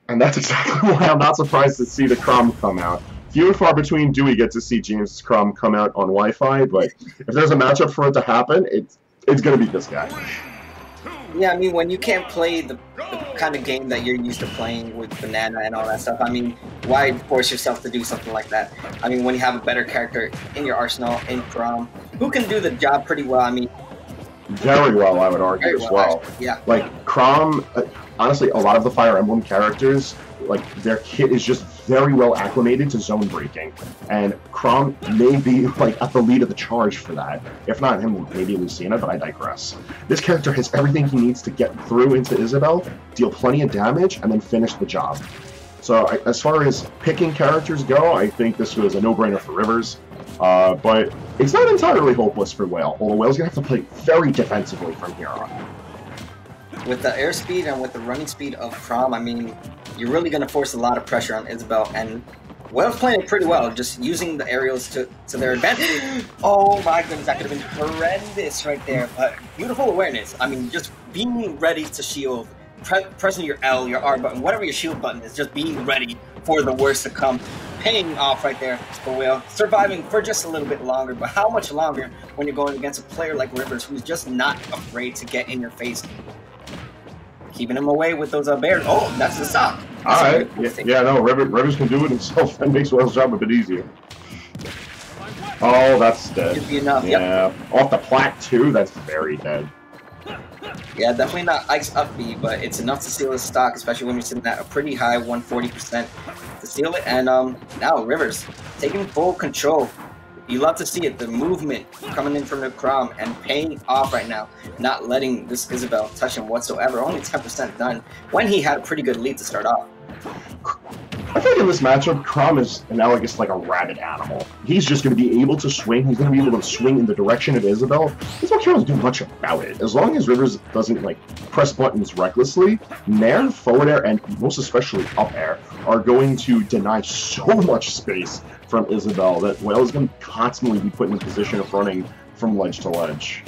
And that's exactly why I'm not surprised to see the Chrom come out. Few and far between do we get to see James Chrom come out on Wi-Fi, but if there's a matchup for it to happen, it's going to be this guy. Yeah, I mean, when you can't play the kind of game that you're used to playing with Banana and all that stuff, I mean, why force yourself to do something like that? I mean, when you have a better character in your arsenal, in Chrom, who can do the job pretty well, I mean... Very well, I would argue, as well. Actually, yeah. Like, Chrom, honestly, a lot of the Fire Emblem characters, like, their kit is just very well acclimated to zone breaking. And Chrom may be, like, at the lead of the charge for that. If not him, maybe Lucina, but I digress. This character has everything he needs to get through into Isabelle, deal plenty of damage, and then finish the job. So, as far as picking characters go, I think this was a no-brainer for Rivers. But it's not entirely hopeless for Whale, although Whale's going to have to play very defensively from here on. With the airspeed and with the running speed of Chrom, I mean, you're really going to force a lot of pressure on Isabelle, and Whale's playing it pretty well, just using the aerials to their advantage. Oh my goodness, that could have been horrendous right there, but beautiful awareness. I mean, just being ready to shield, pressing your L, your R button, whatever your shield button is, just being ready for the worst to come. Paying off right there for Whale, surviving for just a little bit longer, but how much longer when you're going against a player like Rivers, who's just not afraid to get in your face, keeping him away with those bears. Oh, that's the stop. All right, yeah, no, Rivers can do it himself. That makes Whale's job a bit easier. Oh, that's dead. Should be enough. Yeah, yep. Off the plat too. That's very dead. Yeah, definitely not Ike's up B, but it's enough to steal his stock, especially when you're sitting at a pretty high 140% to steal it. And now Rivers taking full control. You love to see it, the movement coming in from the Chrom and paying off right now, not letting this Isabelle touch him whatsoever. Only 10% done when he had a pretty good lead to start off. I feel like in this matchup, Chrom is analogous like a rabid animal. He's just going to be able to swing. He's going to be able to swing in the direction of Isabelle. He's not going to do much about it. As long as Rivers doesn't like press buttons recklessly, Nair, forward air, and most especially up air are going to deny so much space from Isabelle that Whale is going to constantly be put in a position of running from ledge to ledge.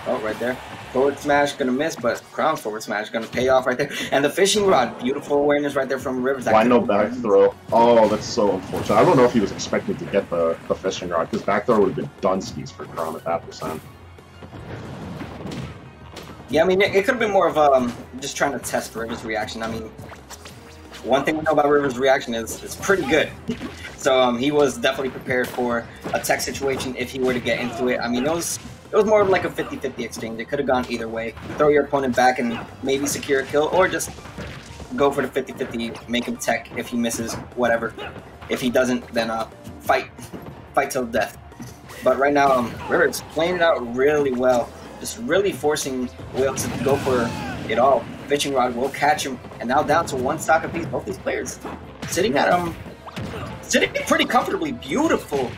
Oh, right there. Forward smash gonna miss, but Chrom's forward smash gonna pay off right there. And the fishing rod, beautiful awareness right there from Rivers. Why no back throw? Oh, that's so unfortunate. I don't know if he was expecting to get the fishing rod, because back throw would have been dunskies for Chrom at that percent. Yeah, I mean, it could have been more of just trying to test Rivers' reaction. I mean, one thing we know about Rivers' reaction is it's pretty good. So he was definitely prepared for a tech situation if he were to get into it. I mean, it was more of like a 50-50 exchange. It could have gone either way. Throw your opponent back and maybe secure a kill, or just go for the 50-50, make him tech if he misses, whatever. If he doesn't, then fight till death. But right now, Rivers playing it out really well. Just really forcing Whale to go for it all. Fishing rod will catch him, and now down to one stock apiece. Both these players sitting at sitting pretty comfortably. Beautiful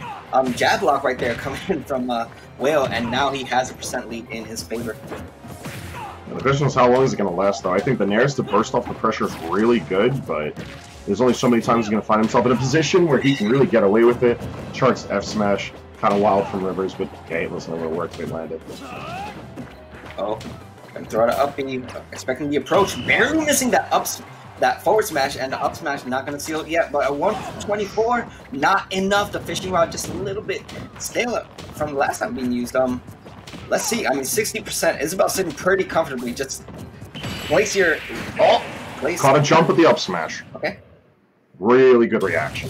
jab block right there coming in from Whale, and now he has a % lead in his favor. The question is, how long is it going to last, though? I think the Nair's to burst off the pressure is really good, but there's only so many times he's going to find himself in a position where he can really get away with it. Charts F smash, kind of wild from Rivers, but okay, listen to what worked, they landed. Oh, and throw it up B, expecting the approach, barely missing that forward smash, and the up smash not going to seal it yet, but at 124, not enough. The fishing rod just a little bit stale from the last time being used. Let's see, I mean, 60%, Isabelle sitting pretty comfortably, just place your... Oh! Place... Caught a jump with the up smash. Okay. Really good reaction.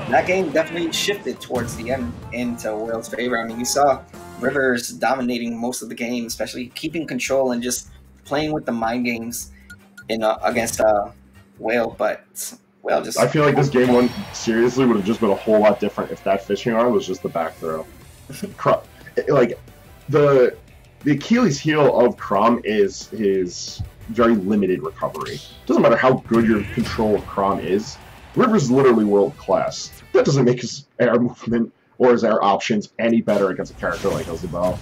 That game definitely shifted towards the end into Whale's favor. I mean, you saw Rivers dominating most of the game, especially keeping control and just playing with the mind games in against Whale, but Whale just... I feel like this game one seriously would have just been a whole lot different if that fishing arm was just the back throw. Like, the Achilles heel of Chrom is his very limited recovery. Doesn't matter how good your control of Chrom is, Rivers is literally world class. That doesn't make his air movement or his air options any better against a character like Isabelle.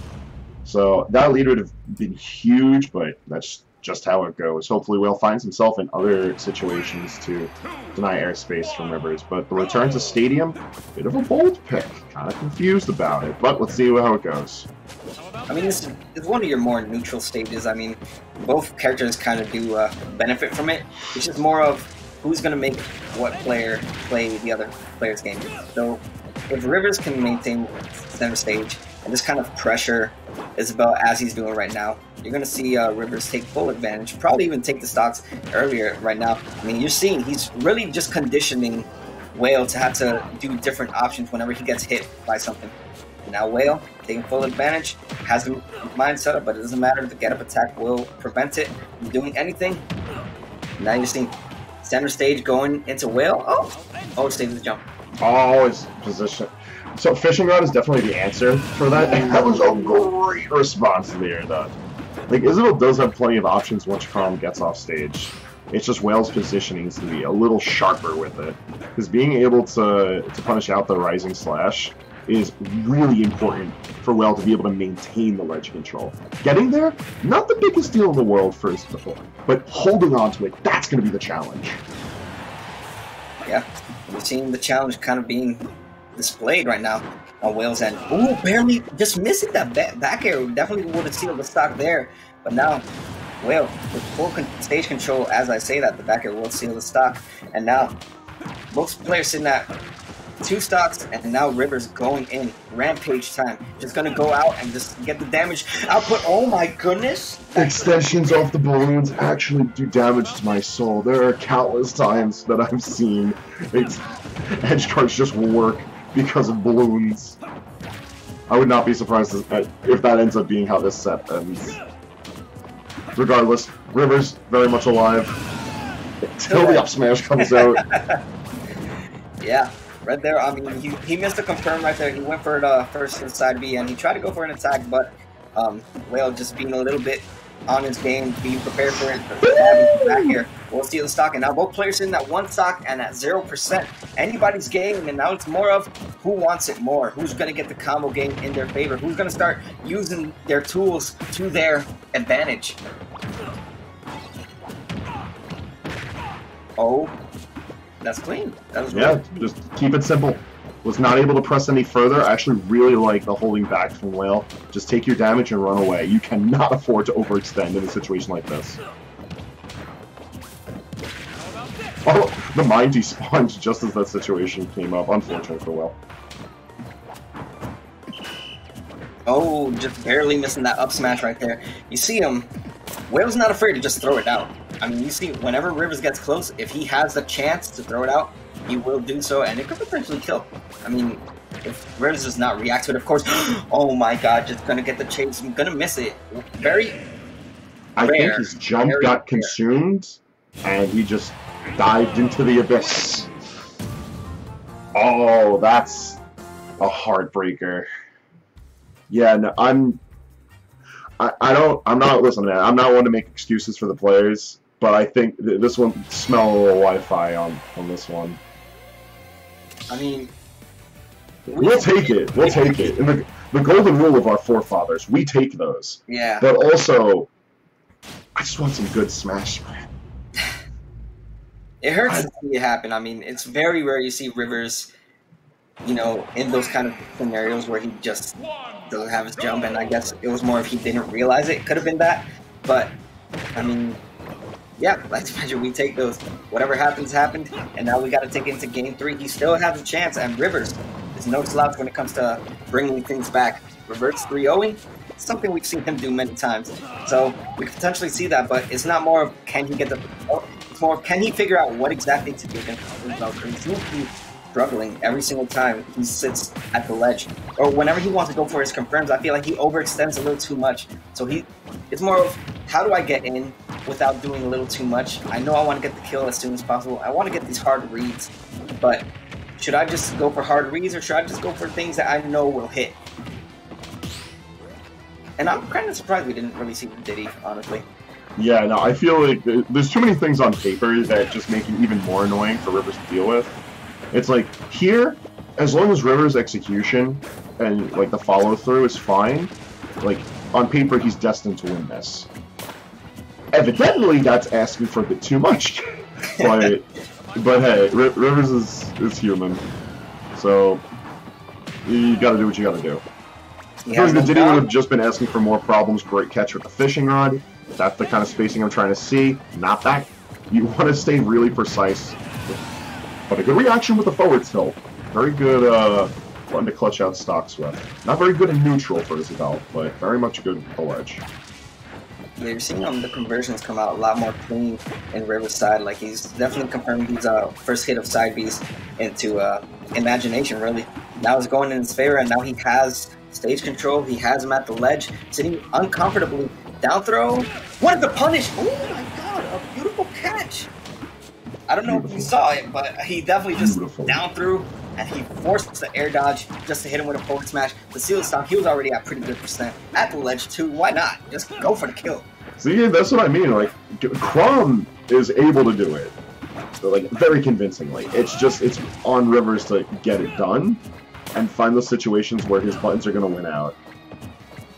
So that lead would have been huge, but that's just how it goes. Hopefully Will finds himself in other situations to deny airspace from Rivers. But the return to Stadium, bit of a bold pick. Kind of confused about it, but let's see how it goes. I mean, this is one of your more neutral stages. I mean, both characters kind of do benefit from it. It's just more of who's going to make what player play the other player's game. So if Rivers can maintain center stage and just kind of pressure Isabelle as he's doing right now, you're going to see Rivers take full advantage, probably even take the stocks earlier right now. I mean, you're seeing he's really just conditioning Whale to have to do different options whenever he gets hit by something. Now Whale, taking full advantage, has the mind set up, but it doesn't matter. The get-up attack will prevent it from doing anything. Now you're seeing center stage going into Whale. Oh, stays the jump. Oh, his position. So fishing rod is definitely the answer for that. That was a great response there, though. Like, Isabelle does have plenty of options once Chrom gets off stage. It's just Whale's positioning needs to be a little sharper with it. Because being able to punish out the rising slash is really important for Whale to be able to maintain the ledge control. Getting there, not the biggest deal in the world for Isabelle, but holding on to it, that's going to be the challenge. Yeah, we're seeing the challenge kind of being displayed right now on Whale's end. Ooh, barely just missing that back air. Definitely would have sealed the stock there, but now Whale with full stage control. As I say that, the back air will seal the stock, and now most players sitting at 2 stocks, and now Rivers going in rampage time. Just gonna go out and just get the damage output. Oh my goodness! Extensions off the balloons actually do damage to my soul. There are countless times that I've seen edge cards just work because of balloons. I would not be surprised if that ends up being how this set ends. Regardless, Rivers very much alive until the up smash comes out. Yeah. Right there, I mean, he missed a confirm right there. He went for it first to side B, and he tried to go for an attack, but Whale just being a little bit on his game, being prepared for it. Back here, we'll see the stock, and now both players in at 1 stock and at 0%. Anybody's game, and now it's more of who wants it more, who's going to get the combo game in their favor, who's going to start using their tools to their advantage. Oh. That's clean. That was yeah, just keep it simple. Was not able to press any further. I actually really like the holding back from Whale. Just take your damage and run away. You cannot afford to overextend in a situation like this. Oh, the mind despawned just as that situation came up. Unfortunate for Whale. Oh, just barely missing that up smash right there. You see him. Whale's not afraid to just throw it out. I mean, you see, whenever Rivers gets close, if he has the chance to throw it out, he will do so, and it could potentially kill. I mean, if Rivers does not react to it, of course. Oh my god, just gonna get the chase. I'm gonna miss it. Very I think his jump got consumed, and he just dived into the abyss. Oh, that's a heartbreaker. Yeah, no, I'm not listening, man. I'm not one to make excuses for the players, but I think this one smell a little Wi-Fi on this one. I mean, we'll take it. We'll take it. And the golden rule of our forefathers, we take those. Yeah. But also, I just want some good Smash. It hurts to see it happen. I mean, it's very rare you see Rivers, you know, in those kind of scenarios where he just doesn't have his jump, and I guess it was more if he didn't realize it. Could have been that, but I mean, yeah, like to imagine we take those. Whatever happens, happened, and now we got to take it into Game 3. He still has a chance, and Rivers is no slouch when it comes to bringing things back. Reverts 3-0ing, something we've seen him do many times. So we could potentially see that, but it's not more of can he get the. It's more of can he figure out what exactly to do against Valkyrie. He seems to be struggling every single time he sits at the ledge, or whenever he wants to go for his confirms. I feel like he overextends a little too much. So it's more of how do I get in without doing a little too much. I know I want to get the kill as soon as possible. I want to get these hard reads, but should I just go for hard reads or should I just go for things that I know will hit? And I'm kind of surprised we didn't really see Diddy, honestly. Yeah, no, I feel like there's too many things on paper that just make it even more annoying for Rivers to deal with. It's like, here, as long as Rivers' execution and, like, the follow-through is fine, like, on paper, he's destined to win this. Evidently, that's asking for a bit too much. but hey, Rivers is human, so you gotta do what you gotta do. I feel like the Diddy would have just been asking for more problems. Great catch with the fishing rod. That's the kind of spacing I'm trying to see. Not that. You want to stay really precise. But a good reaction with the forward tilt. Very good fun to clutch out stocks with. Not very good in neutral for Isabelle, but very much good at the ledge. Yeah, you're seeing the conversions come out a lot more clean in Rivers' side. Like, he's definitely confirmed his first hit of side Bs into imagination, really. Now it's going in his favor, and now he has stage control. He has him at the ledge, sitting uncomfortably. Down throw. What the punish? Oh my god, a beautiful catch. I don't know if you saw it, but he definitely just down through, and he forced the air dodge just to hit him with a forward smash. The seal stop, he was already at pretty good percent. At the ledge too, why not? Just go for the kill. See, that's what I mean. Like, Chrom is able to do it, so, like, very convincingly. It's just, it's on Rivers to get it done and find those situations where his buttons are going to win out.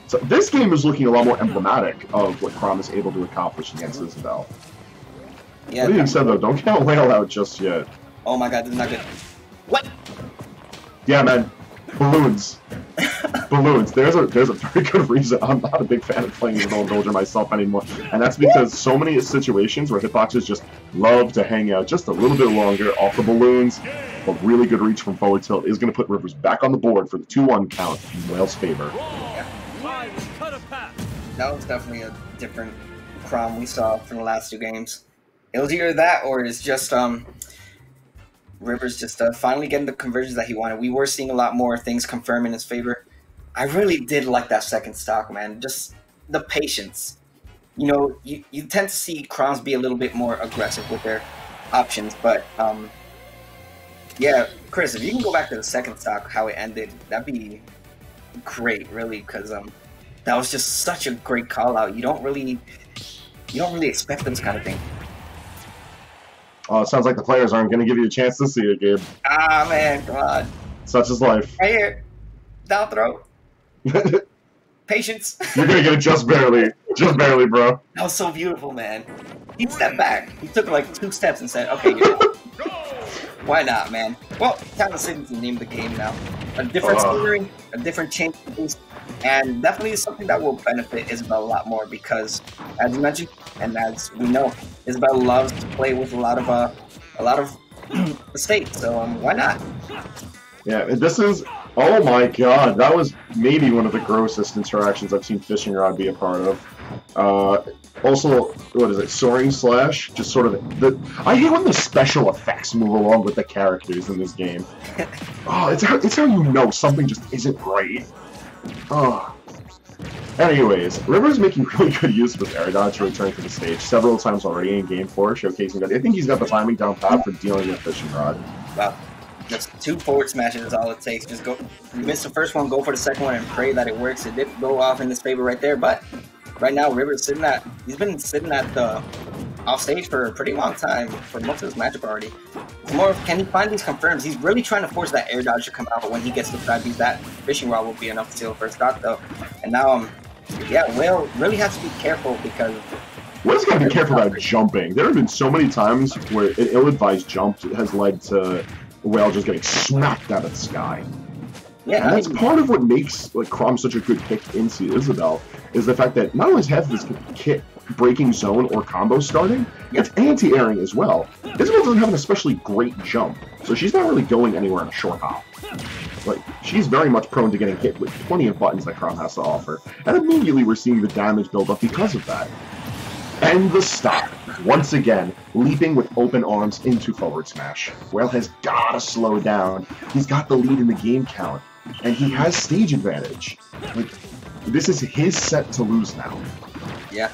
So this game is looking a lot more emblematic of what Chrom is able to accomplish against Isabelle. Yeah, that being said, though, don't count Whale out just yet. Oh my god, this is not good. What? Yeah, man. Balloons. Balloons. There's a very good reason I'm not a big fan of playing with Old Dolger myself anymore. And that's because so many situations where hitboxers just love to hang out just a little bit longer off the balloons. A really good reach from forward tilt is going to put Rivers back on the board for the 2-1 count in Whale's favor. That was definitely a different Chrom we saw from the last two games. It was either that or it's just Rivers just finally getting the conversions that he wanted. We were seeing a lot more things confirm in his favor. I really did like that second stock, man. Just the patience. You know, you tend to see Chroms be a little bit more aggressive with their options, but yeah, Chris, if you can go back to the second stock, how it ended, that'd be great, really, because that was just such a great call out. You don't really expect this kind of thing. Oh, it sounds like the players aren't going to give you a chance to see it, Gabe. Ah, man, come on. Such is life. Right here. Down throw. Patience. You're going to get it just barely. Just barely, bro. That was so beautiful, man. He stepped back. He took like 2 steps and said, okay, why not, man? Well, Talent City's the name of the game now. A different scenery, a different change of pace, and definitely something that will benefit Isabelle a lot more because, as you mentioned, and as we know, Isabelle loves to play with a lot of mistakes. So why not? Yeah, this is. Oh my god, that was maybe one of the grossest interactions I've seen Fishing Rod be a part of. Also, what is it? Soaring Slash? Just sort of I hate when the special effects move along with the characters in this game. Oh, it's how you know something just isn't right. Oh. Anyways, Rivers making really good use of his air dodge to return to the stage several times already in Game 4, showcasing that I think he's got the timing down pat for dealing with Fishing Rod. Wow. Just 2 forward smashes is all it takes. Just go, you miss the first one, go for the second one, and pray that it works. It did go off in his favor right there, but right now Rivers he's been sitting at the off stage for a pretty long time for most of his matchup already. It's more of, can he find these confirms? He's really trying to force that air dodge to come out, but when he gets to side beat, that fishing rod will be enough to steal the first stock though. And now, yeah, Will really has to be careful because Will's got to be careful about jumping. There have been so many times where an ill-advised jump has led to Will just getting smacked out of the sky. Yeah, and that's part of what makes like Chrom such a good pick into Isabelle, is the fact that not only is half of his kit breaking zone or combo starting, it's anti-airing as well. Isabelle doesn't have an especially great jump, so she's not really going anywhere in a short hop. Like, she's very much prone to getting hit with plenty of buttons that Chrom has to offer, and immediately we're seeing the damage build up because of that. And the stop, once again, leaping with open arms into forward smash. Whale has gotta slow down. He's got the lead in the game count, and he has stage advantage. Like, this is his set to lose now. Yeah.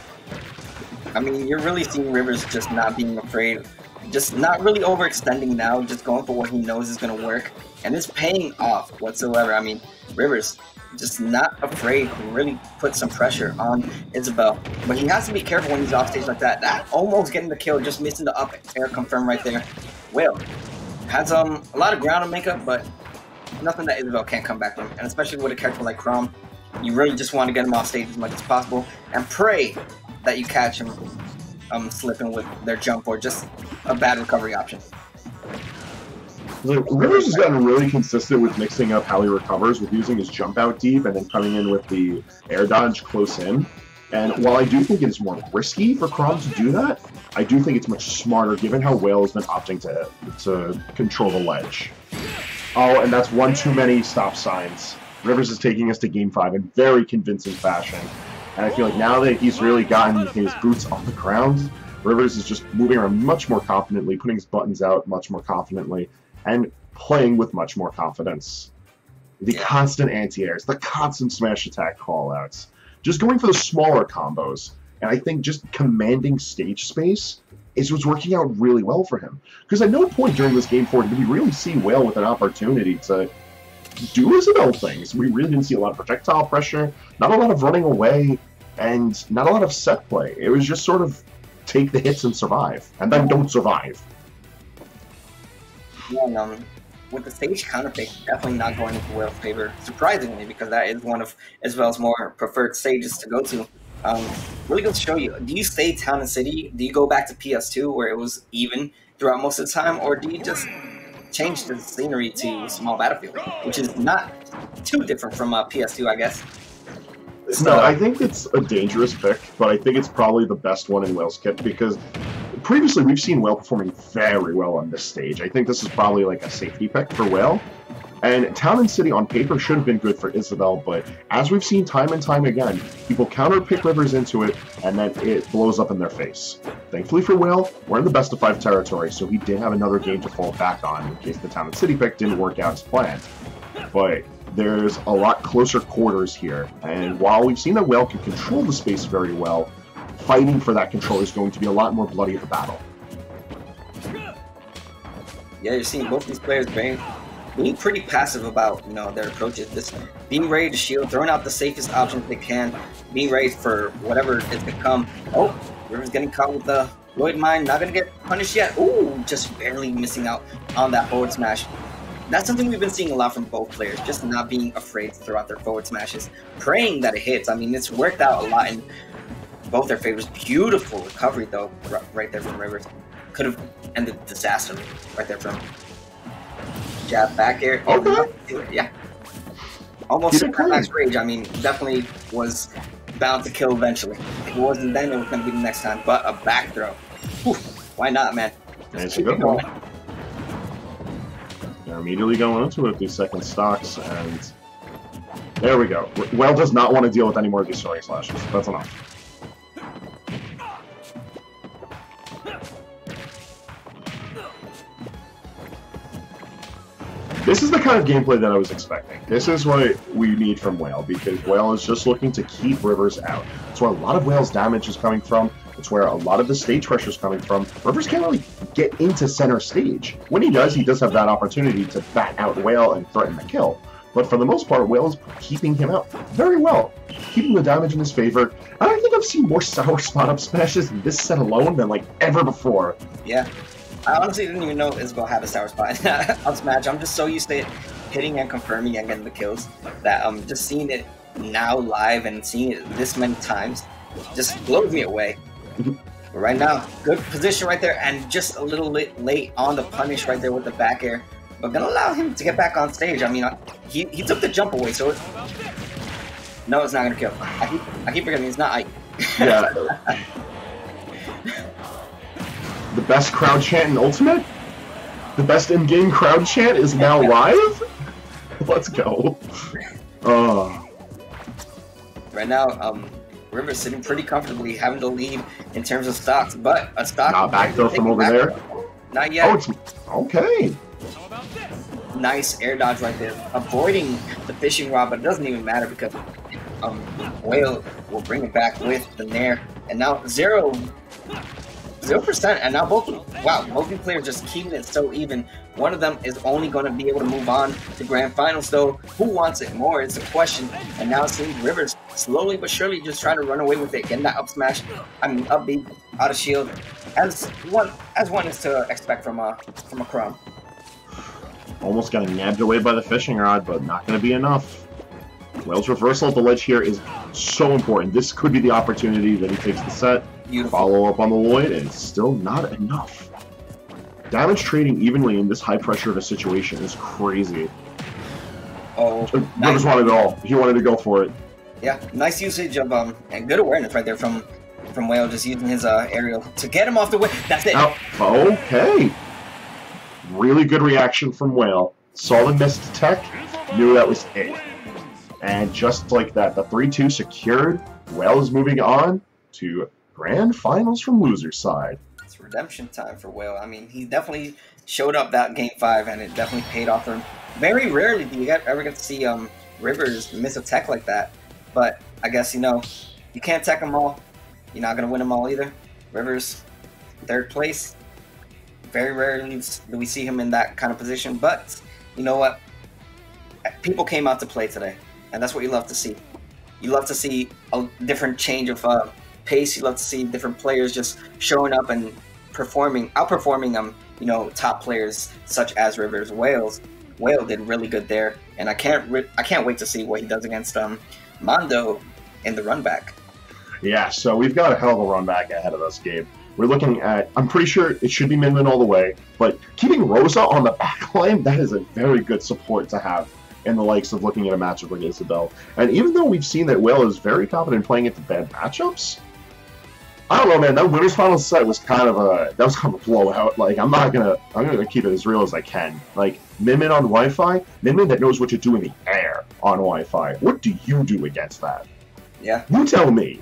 I mean, you're really seeing Rivers just not being afraid, just not really overextending now, just going for what he knows is going to work, and it's paying off whatsoever. I mean, Rivers just not afraid to really put some pressure on Isabelle, but he has to be careful when he's off stage like that. That almost getting the kill, just missing the up air confirm right there. Will has a lot of ground to make up, but nothing that Isabelle can't come back from, and especially with a character like Chrom, you really just want to get him off stage as much as possible and pray that you catch him slipping with their jump or just a bad recovery option. Like, Rivers has gotten really consistent with mixing up how he recovers, with using his jump out deep and then coming in with the air dodge close in. And while I do think it's more risky for Chrom to do that, I do think it's much smarter given how Whale has been opting to control the ledge. Oh, and that's one too many stop signs. Rivers is taking us to Game 5 in very convincing fashion. And I feel like now that he's really gotten his boots on the ground, Rivers is just moving around much more confidently, putting his buttons out much more confidently, and playing with much more confidence. The constant anti-airs, the constant smash attack callouts, just going for the smaller combos. And I think just commanding stage space is what's working out really well for him. Because at no point during this Game 4 did we really see Whale with an opportunity to do Isabelle things. We really didn't see a lot of projectile pressure, not a lot of running away, and not a lot of set play. It was just sort of take the hits and survive, and then don't survive. Yeah, and, with the stage counterpick definitely not going into Whale's favor, surprisingly, because that is one of Isabelle's more preferred stages to go to. Really good to show you. Do you stay Town and City? Do you go back to PS2 where it was even throughout most of the time, or do you just change the scenery to Small Battlefield, which is not too different from PS2, I guess? No, I think it's a dangerous pick, but I think it's probably the best one in Whale's kit because previously we've seen Whale performing very well on this stage. I think this is probably like a safety pick for Whale. And Town and City on paper should have been good for Isabelle, but as we've seen time and time again, people counter-pick Rivers into it, and then it blows up in their face. Thankfully for Whale, we're in the best-of-5 territory, so he did have another game to fall back on in case the Town and City pick didn't work out as planned. But there's a lot closer quarters here, and while we've seen that Whale can control the space very well, fighting for that control is going to be a lot more bloody of a battle. Yeah, you're seeing both these players being pretty passive about their approaches. Just being ready to shield, throwing out the safest options they can, being ready for whatever is to come. Oh, Rivers getting caught with the Void Mine, not gonna get punished yet. Ooh, just barely missing out on that forward smash. That's something we've been seeing a lot from both players, just not being afraid to throw out their forward smashes, praying that it hits. I mean, it's worked out a lot in both their favors. Beautiful recovery though, right there from Rivers. Could have ended disastrously right there from jab back air. Okay. Yeah. Almost max rage. I mean, definitely was bound to kill eventually. If it wasn't then, it was going to be the next time. But a back throw. Whew, why not, man? It's a good one. They're immediately going into it with these second stocks, and there we go. Whale does not want to deal with any more of these soaring slashes. That's enough. This is the kind of gameplay that I was expecting. This is what we need from Whale, because Whale is just looking to keep Rivers out. That's where a lot of Whale's damage is coming from. It's where a lot of the stage pressure is coming from. Rivers can't really get into center stage. When he does have that opportunity to bat out Whale and threaten the kill. But for the most part, Whale is keeping him out very well, keeping the damage in his favor. And I think I've seen more sour spot up smashes in this set alone than like ever before. Yeah. I honestly didn't even know Isabelle had a sour spot on Smash. I'm just so used to it hitting and confirming and getting the kills that just seeing it now live and seeing it this many times just blows me away. But right now, good position right there, and just a little late on the punish right there with the back air. But gonna allow him to get back on stage. I mean, he took the jump away, so no, it's not gonna kill. I keep forgetting it's not Ike. Yeah. The best crowd chant in Ultimate? The best in-game crowd chant is now live? Let's go. Right now, Rivers sitting pretty comfortably, having the lead in terms of stocks, but a stock... Not back throw from over there? Not yet. Oh, it's... Okay. Nice air dodge right there. Avoiding the fishing rod, but it doesn't even matter because Whale will bring it back with the Nair. And now 0%, and now both players just keeping it so even. One of them is only going to be able to move on to grand finals, though. Who wants it more is the question. And now it seems Rivers slowly but surely just trying to run away with it, getting that up smash, up B, out of shield, as one is to expect from a Chrom. Almost got nabbed away by the fishing rod, but not going to be enough. Whale's reversal at the ledge here is so important. This could be the opportunity that he takes the set. Beautiful. Follow up on the Lloyd, and it's still not enough. Damage trading evenly in this high pressure of a situation is crazy. Oh, Rivers wanted it all. He wanted to go for it. Yeah, nice usage of and good awareness right there from Whale, just using his aerial to get him off the way. That's it. Now, okay. Really good reaction from Whale. Saw the missed tech, knew that was it. And just like that, the 3-2 secured. Whale is moving on to grand finals from loser's side. It's redemption time for Whale. I mean, he definitely showed up that game 5, and it definitely paid off for him. Very rarely do you ever get to see Rivers miss a tech like that. But I guess, you know, you can't tech them all. You're not going to win them all either. Rivers, 3rd place. Very rarely do we see him in that kind of position. But you know what? People came out to play today, and that's what you love to see. You love to see a different change of pace. You love to see different players just showing up and outperforming them. You know, top players such as Rivers. Whale did really good there, and I can't wait to see what he does against Mondo in the run back. Yeah, so we've got a hell of a run back ahead of us, Gabe. We're looking at, I'm pretty sure it should be Min all the way, but keeping Rosa on the back line, that is a very good support to have in the likes of looking at a matchup like Isabelle. And even though we've seen that Whale is very confident playing into bad matchups, I don't know, man, that winners finals set was kind of a blowout. Like, I'm gonna keep it as real as I can. Like, Min on Wi-Fi, Min that knows what to do in the air on Wi-Fi. What do you do against that? Yeah. You tell me.